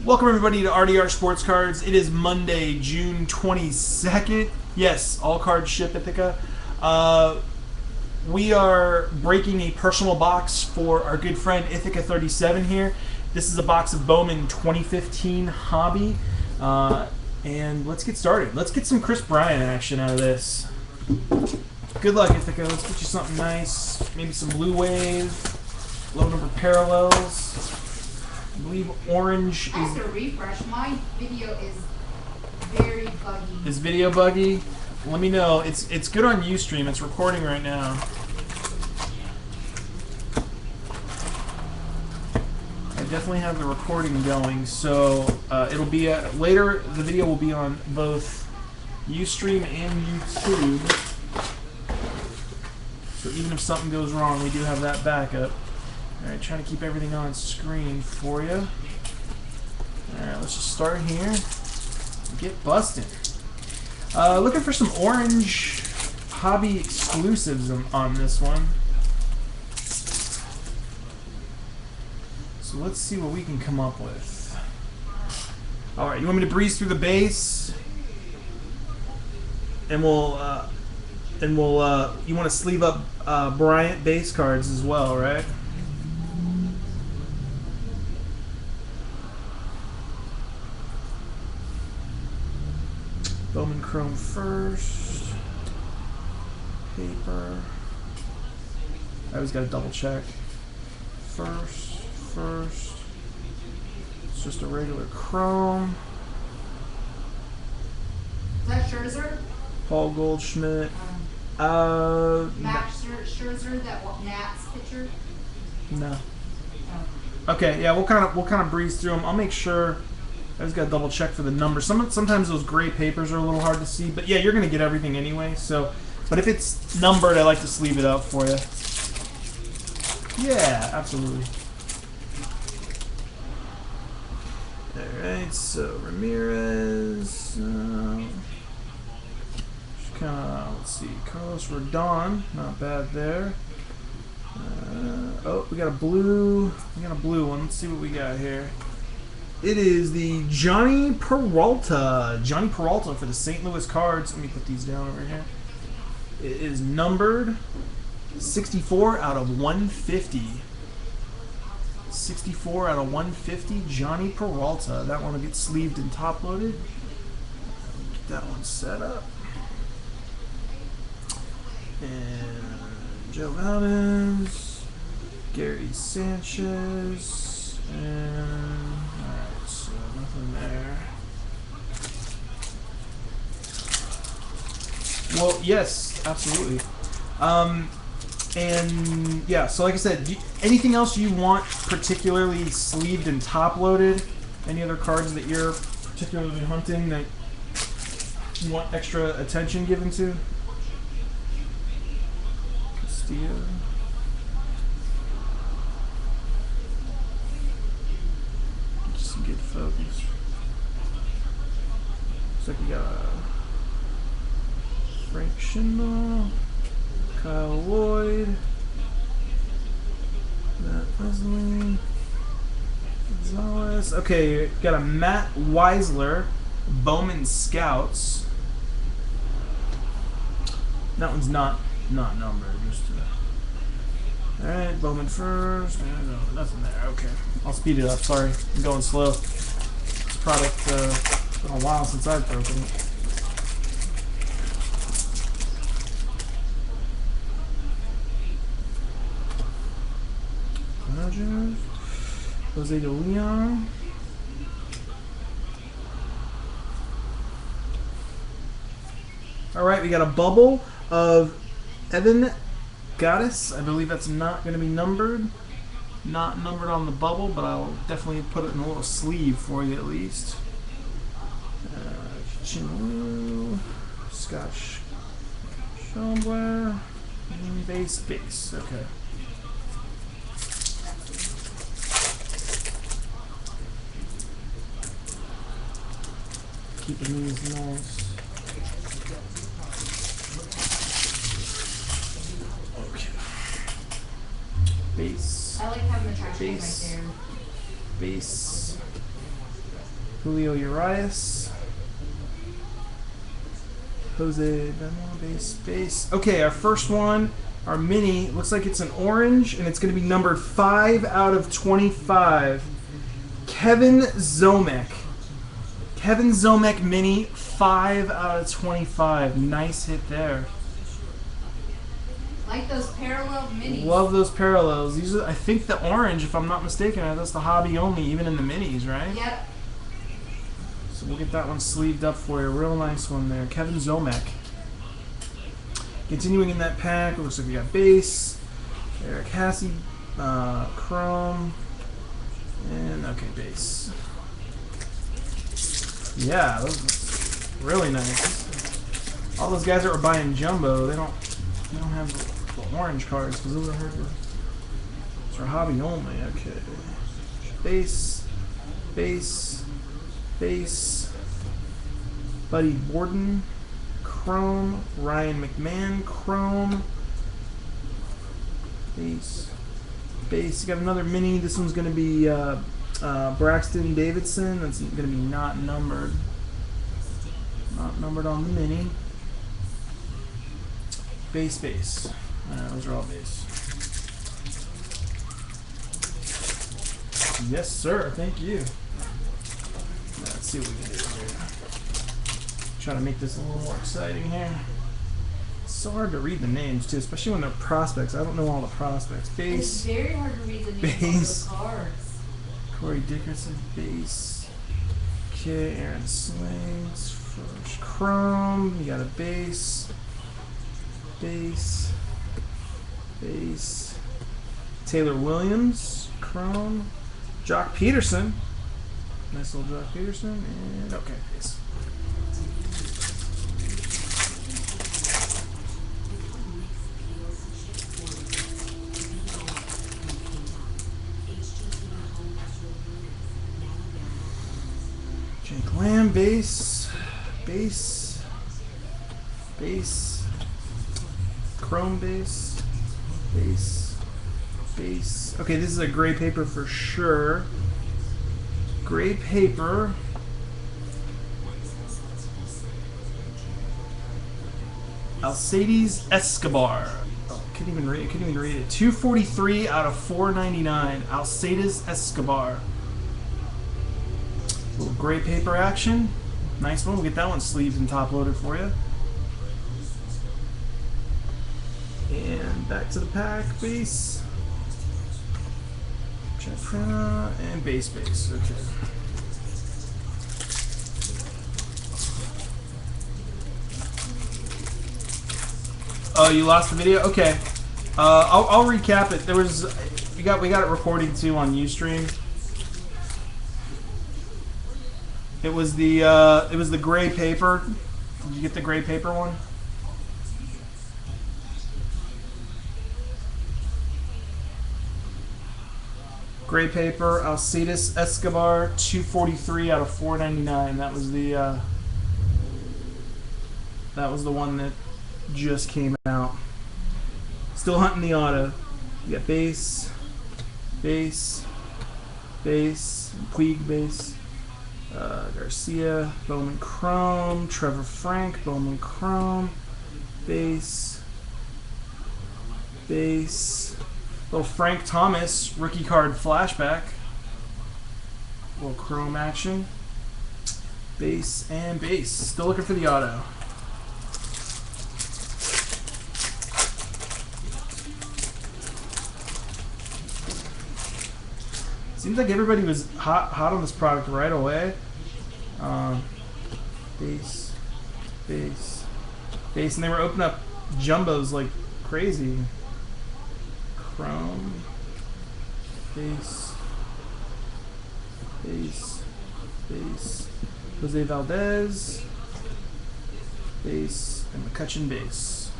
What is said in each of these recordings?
Welcome everybody to RDR Sports Cards. It is Monday, June 22nd. Yes, all cards ship Ithaca. We are breaking a personal box for our good friend Ithaca37 here. This is a box of Bowman 2015 Hobby. And let's get started. Let's get some Chris Bryant action out of this. Good luck, Ithaca. Let's get you something nice. Maybe some blue wave, low number parallels. I believe orange is... I have to refresh. My video is very buggy. Is video buggy? Let me know. It's good on Ustream. It's recording right now. I definitely have the recording going, so it'll be later. The video will be on both Ustream and YouTube. So even if something goes wrong, we do have that backup. Alright, trying to keep everything on screen for you. Alright, let's just start here. Get busting. Looking for some orange hobby exclusives on this one. So let's see what we can come up with. Alright, you want me to breeze through the base? And we'll you want to sleeve up Bryant base cards as well, right? Bowman Chrome first. Paper. I always gotta double check. First. It's just a regular Chrome. Is that Scherzer? Paul Goldschmidt. Max Scherzer, that Nats pitcher? No. Oh. Okay, yeah, we'll kind of breeze through them. I'll make sure. I just gotta double check for the numbers. Sometimes those gray papers are a little hard to see, but yeah, you're gonna get everything anyway. So, but if it's numbered, I like to sleeve it up for you. Yeah, absolutely. All right, so Ramirez. Let's see, Carlos Rodon, not bad there. Oh, we got a blue. We got a blue one. Let's see what we got here. It is the Johnny Peralta. Johnny Peralta for the St. Louis Cards. Let me put these down over here. It is numbered 64 out of 150. 64 out of 150, Johnny Peralta. That one will get sleeved and top loaded. Get that one set up. And Joe Valdez, Gary Sanchez, and alright, so nothing there. Well, yes, absolutely. And yeah, so like I said, anything else you want particularly sleeved and top loaded? Any other cards that you're particularly hunting that you want extra attention given to? Castillo. Get some good focus. Looks like we got Frank Schindler, Kyle Lloyd, Matt Leslie, Gonzalez. Okay, got a Matt Weisler, Bowman Scouts. That one's not numbered. Just all right, Bowman first. No, nothing there. Okay, I'll speed it up. Sorry, I'm going slow. This product it's been a while since I've broken it. Jose de Leon. Alright, we got a bubble of Evan Gattis. I believe that's not going to be numbered. Not numbered on the bubble, but I'll definitely put it in a little sleeve for you at least. Chinlu, Scotch Schaumbler, base. Okay. Keeping these nice. Okay. Base. I like having the trash can right Base. there. Base. Julio Urias. Jose Benoit, base. Okay, our first one, our mini, looks like it's an orange, and it's going to be numbered 5 out of 25. Kevin Zomek. Kevin Zomek mini, 5 out of 25. Nice hit there. Like those parallel minis. Love those parallels. These are, I think, the orange, if I'm not mistaken. That's the hobby only, even in the minis, right? Yep. So we'll get that one sleeved up for you. Real nice one there. Kevin Zomek. Continuing in that pack, it looks like we got base, Eric Hassey, chrome, and okay, base. Yeah, those are really nice. All those guys that were buying jumbo, they don't have the orange cards because those are hard to. Those are hobby only. Okay, base, base, base. Buddy Borden, chrome. Ryan McMahon, chrome. Base, base. You got another mini. This one's going to be Braxton Davidson. That's going to be not numbered. Not numbered on the mini. Base, base. Those are all base. Yes, sir. Thank you. Let's see what we can do here. Try to make this a little more exciting here. It's so hard to read the names too, especially when they're prospects. I don't know all the prospects. Base. It's very hard to read the names Base. of those cards. Corey Dickerson, base. Okay, Aaron Slings, first chrome. You got a base. Base. Base. Taylor Williams, chrome. Jock Peterson. Nice little Jock Peterson. And okay, base. Jake Lamb, base, base, base, chrome base, base, base. Okay, this is a gray paper for sure. Gray paper. Alcides Escobar. Oh, couldn't even read it. 243 out of 499. Alcides Escobar. Little gray paper action. Nice one. We'll get that one sleeved and top loaded for you. And back to the pack. Base. Check printer. And base. Okay. Oh, you lost the video? Okay. I'll recap it. There was we got it recording too on Ustream. It was the gray paper. Did you get the gray paper one? Gray paper, Alcides Escobar, 243 out of 499. That was the one that just came out. Still hunting the auto. You got base, base, base, Puig base. Garcia, Bowman chrome, Trevor Frank, Bowman chrome, base, base, little Frank Thomas rookie card flashback, little chrome action, base and base. Still looking for the auto. Seems like everybody was hot on this product right away. Base, base, base, and they were opening up jumbos like crazy. Chrome, base, base, base, Jose Valdez, base, and McCutcheon base.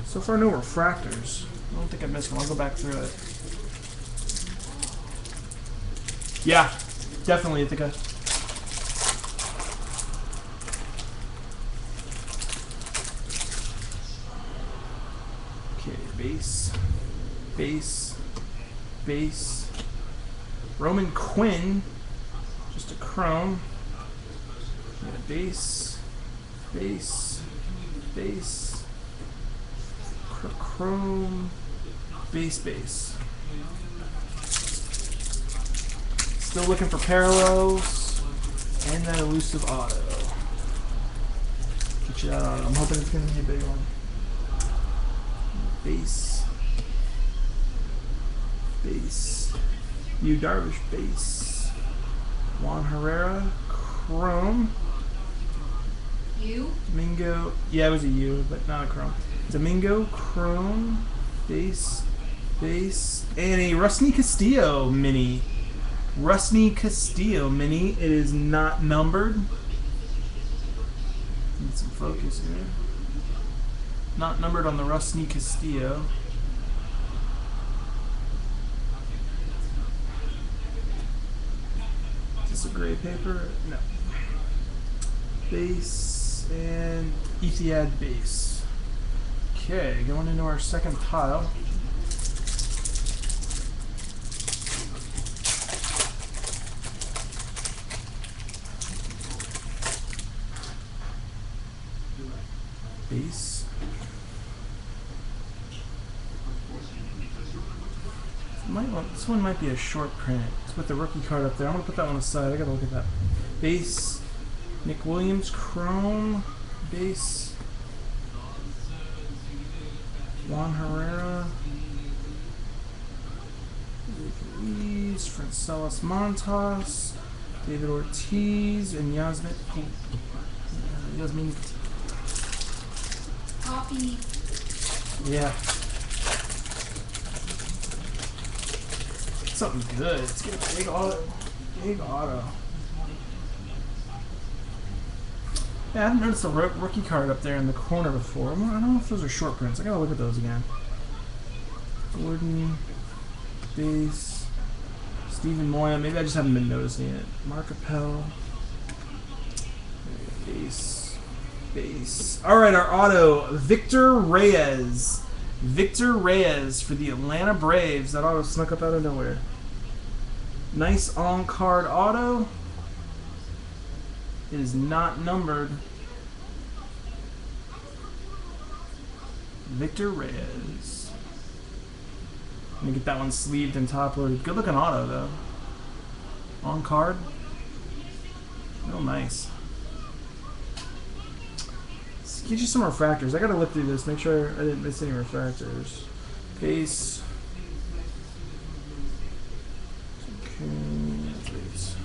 So far, no refractors. I don't think I missed one. I'll go back through it. Yeah, definitely Ithaca. Okay, base, base, base. Roman Quinn, Just a chrome. Yeah, base, base, base, chrome, base, base. Still looking for parallels and that elusive auto. Get you that auto. I'm hoping it's going to be a big one. Base, base, Yu Darvish, base, Juan Herrera, chrome. You? Domingo, yeah, it was a U, but not a chrome. Domingo, chrome, base, base, and a Rusney Castillo mini. Rusney Castillo mini. It is not numbered. Need some focus here. Not numbered on the Rusney Castillo. Is this a gray paper? No. Base and Etihad base. Okay, going into our second pile. Base. This one might be a short print. It's with the rookie card up there. I'm gonna put that one aside. I gotta look at that. Base. Nick Williams, chrome. Base. Juan Herrera. Luis, Francelis Montas, David Ortiz, and Yasmin. Copy. Yeah. Something good. Let's get a big auto. Big auto. Yeah, I haven't noticed a rookie card up there in the corner before. I don't know if those are short prints. I gotta look at those again. Gordon, base, Stephen Moya. Maybe I just haven't been noticing it. Mark Appel, base, base. All right, our auto, Victor Reyes. Victor Reyes for the Atlanta Braves. That auto snuck up out of nowhere. Nice on-card auto. It is not numbered. Victor Reyes. Let me get that one sleeved and top loaded. Good looking auto though. On card. Real nice. Let's get you some refractors. I gotta look through this, make sure I didn't miss any refractors. Base. Okay. Base.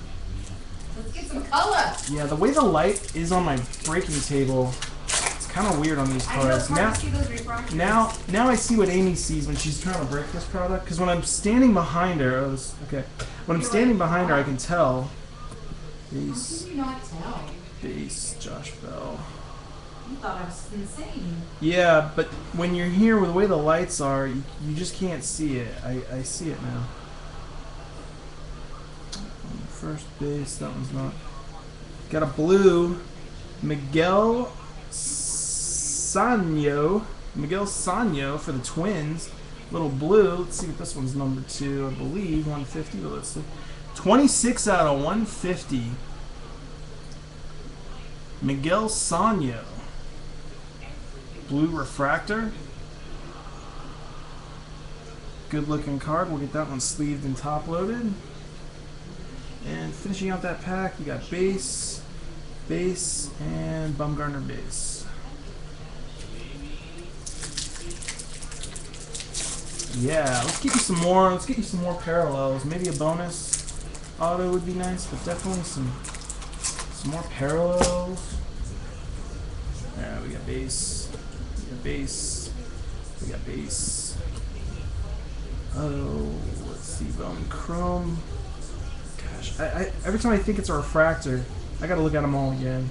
Let's get some color. Yeah, the way the light is on my breaking table, it's kind of weird on these cards. Now I see what Amy sees when she's trying to break this product. Because when I'm standing behind her, when I'm standing behind her, I can tell. Base. How can you not tell? Base. Josh Bell. You thought I was insane. Yeah, but when you're here with the way the lights are, you just can't see it. I see it now. First base, that one's not. Got a blue, Miguel Sanyo for the Twins. Little blue. Let's see if this one's number 2. I believe 150. But let's see. 26 out of 150. Miguel Sanyo. Blue refractor. Good looking card. We'll get that one sleeved and top loaded. And finishing out that pack, you got base, base, and Bumgarner base. Yeah, let's get you some more. Let's get you some more parallels. Maybe a bonus auto would be nice, but definitely some more parallels. Yeah, we got base, we got base, we got base. Oh, let's see, Bowman chrome. I every time I think it's a refractor, I gotta look at them all again.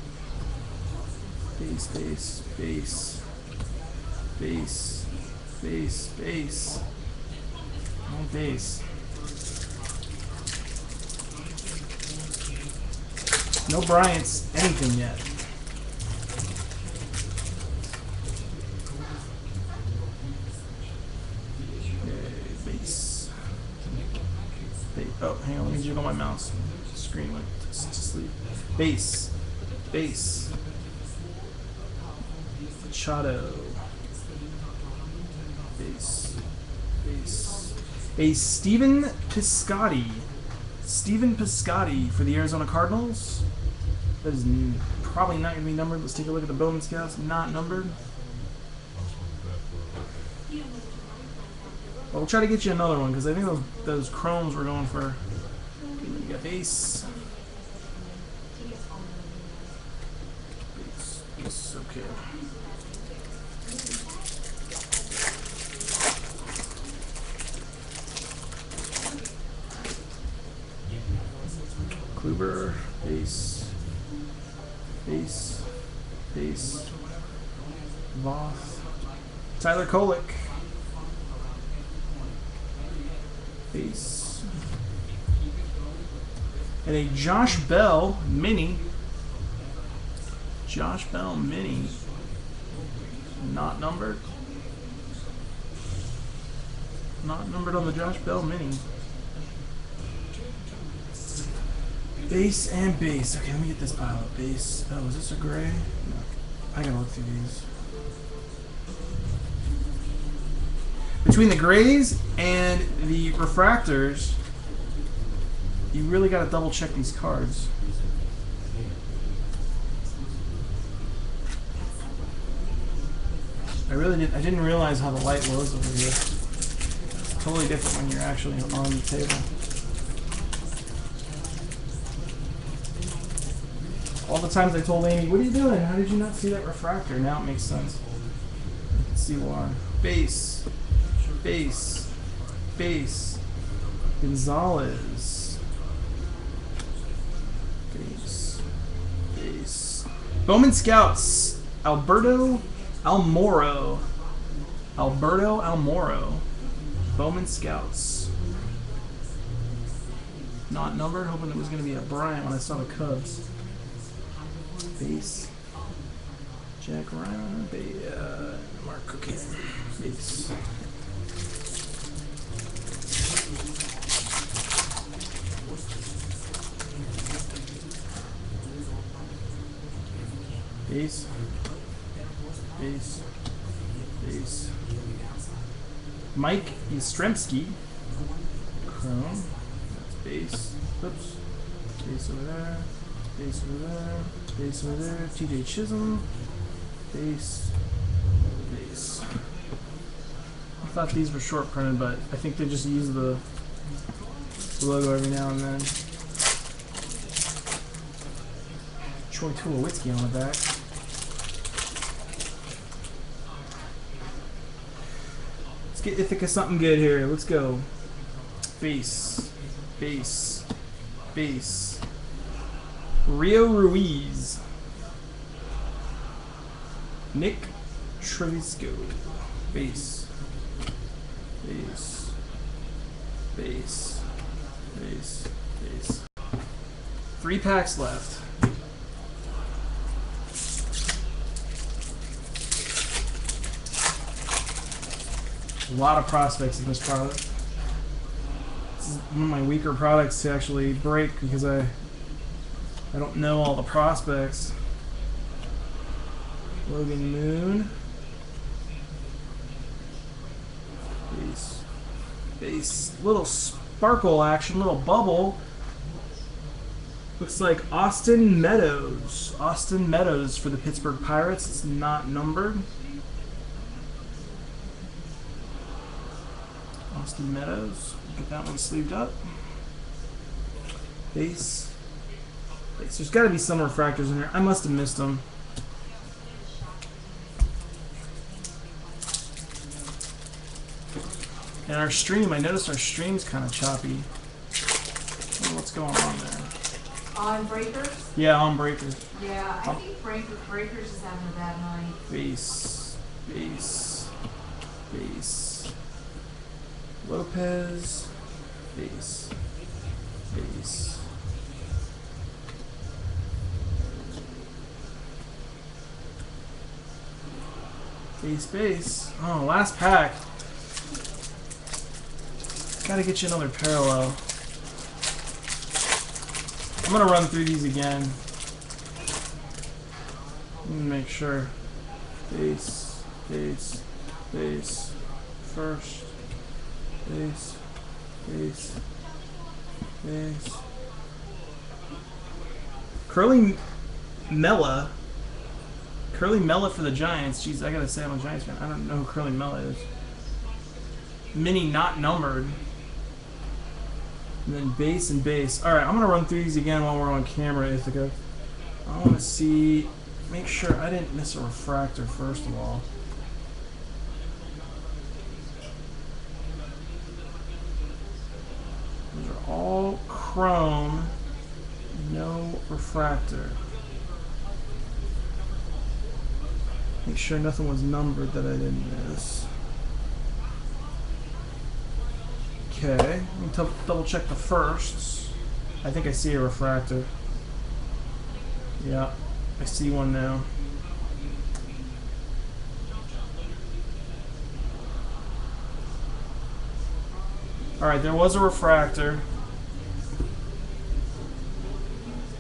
Base, base, base, base, base, base. No base. No Bryant's anything yet. Okay, base. Oh, hang on, let me jiggle my mouse. Screen went to sleep. Base. Base. Machado. Base. Base. A Steven Piscotty. Steven Piscotty for the Arizona Cardinals. That is probably not going to be numbered. Let's take a look at the Bowman Scouts. Not numbered. Well, we'll try to get you another one because I think those chromes were going for. You got base. Base. Okay. Kluber, base, base, base, Voth, Tyler Kolek, base, and a Josh Bell mini. Josh Bell mini, not numbered. Not numbered on the Josh Bell mini. Base and base. Okay, let me get this pile up. Base. Oh, is this a gray? No. I gotta look through these. Between the grays and the refractors, you really gotta double check these cards. I didn't realize how the light was over here. It's totally different when you're actually on the table. All the times I told Amy, what are you doing? How did you not see that refractor? Now it makes sense. You can see why. Base. Base. Base. Gonzalez. Base. Base. Bowman Scouts. Alberto Almoro. Alberto Almoro. Bowman Scouts. Not numbered. Hoping it was going to be a Bryant when I saw the Cubs. Base. Jack Ryan. Mark Cookie. Base. Base. Base. Base. Mike Yastrzemski. Chrome. That's base. Oops. Base over there. Base over there. Base over there. TJ Chisholm. Base. Base. I thought these were short printed, but I think they just use the logo every now and then. Troy Tulowitzki on the back. Let's get Ithaca something good here. Let's go. Base. Base. Base. Rio Ruiz. Nick Trevisco. Base. Base. Base. Base. Base. 3 packs left. A lot of prospects in this product. This is one of my weaker products to actually break because I don't know all the prospects. Logan Moon. Base. Base. Little sparkle action, little bubble. Looks like Austin Meadows. Austin Meadows for the Pittsburgh Pirates. It's not numbered. Austin Meadows. Get that one sleeved up. Base. Base. There's got to be some refractors in here. I must have missed them. And our stream, I noticed our stream's kind of choppy. I don't know what's going on there. On Breakers? Yeah, on Breakers. Yeah, I think Breakers is having a bad night. Base. Base. Base. Lopez. Base. Base. Base, base. Oh, last pack. Gotta get you another parallel. I'm gonna run through these again. Make sure. Base, base, base, first, base, base, base. Curly Mella for the Giants. Jeez, I gotta say I'm a Giants fan. I don't know who Curly Mella is. Mini not numbered. And then base and base. Alright, I'm gonna run through these again while we're on camera, Ithaca. I wanna see, make sure I didn't miss a refractor first of all. Those are all chrome, no refractor. Make sure nothing was numbered that I didn't miss. Okay, let me double check the firsts. I think I see a refractor. Yeah, I see one now. Alright, there was a refractor.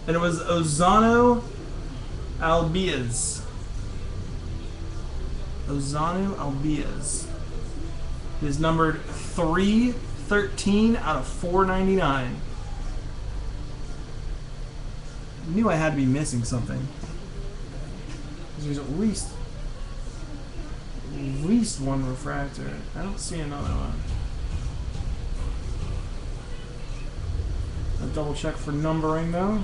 And it was Ozano Albiaz. Ozano Albiaz. It is numbered 313 out of 499. I knew I had to be missing something. There's at least one refractor. I don't see another one. I'll double check for numbering though.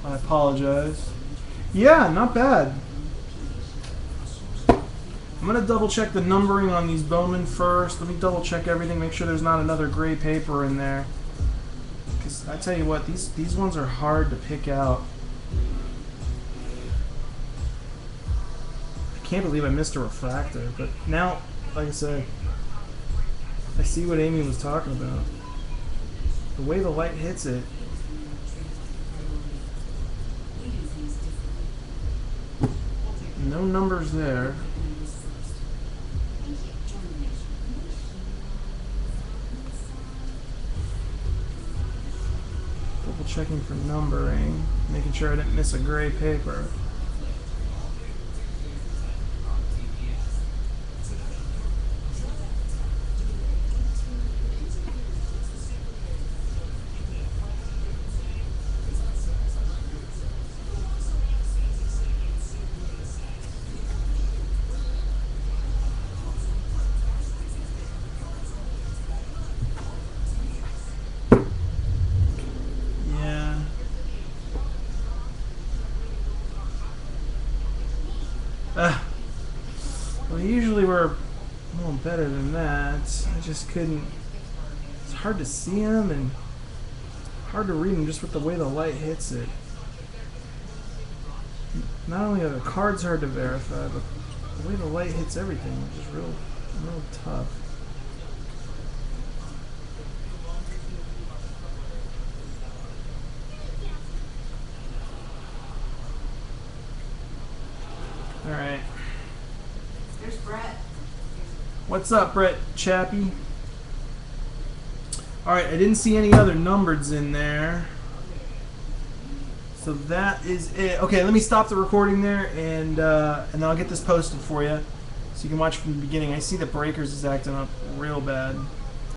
I apologize. Yeah, not bad. I'm going to double check the numbering on these Bowman first. Let me double check everything, make sure there's not another gray paper in there. Because I tell you what, these ones are hard to pick out. I can't believe I missed a refractor, but now, like I said, I see what Amy was talking about. The way the light hits it. No numbers there. Double checking for numbering, making sure I didn't miss a gray paper. Well, usually we're a little better than that. I just couldn't. It's hard to see them and hard to read them just with the way the light hits it. Not only are the cards hard to verify, but the way the light hits everything is just real tough. All right. There's Brett. What's up, Brett Chappie? Alright, I didn't see any other numbereds in there. So that is it. Okay, let me stop the recording there and then I'll get this posted for you so you can watch from the beginning. I see the breakers is acting up real bad.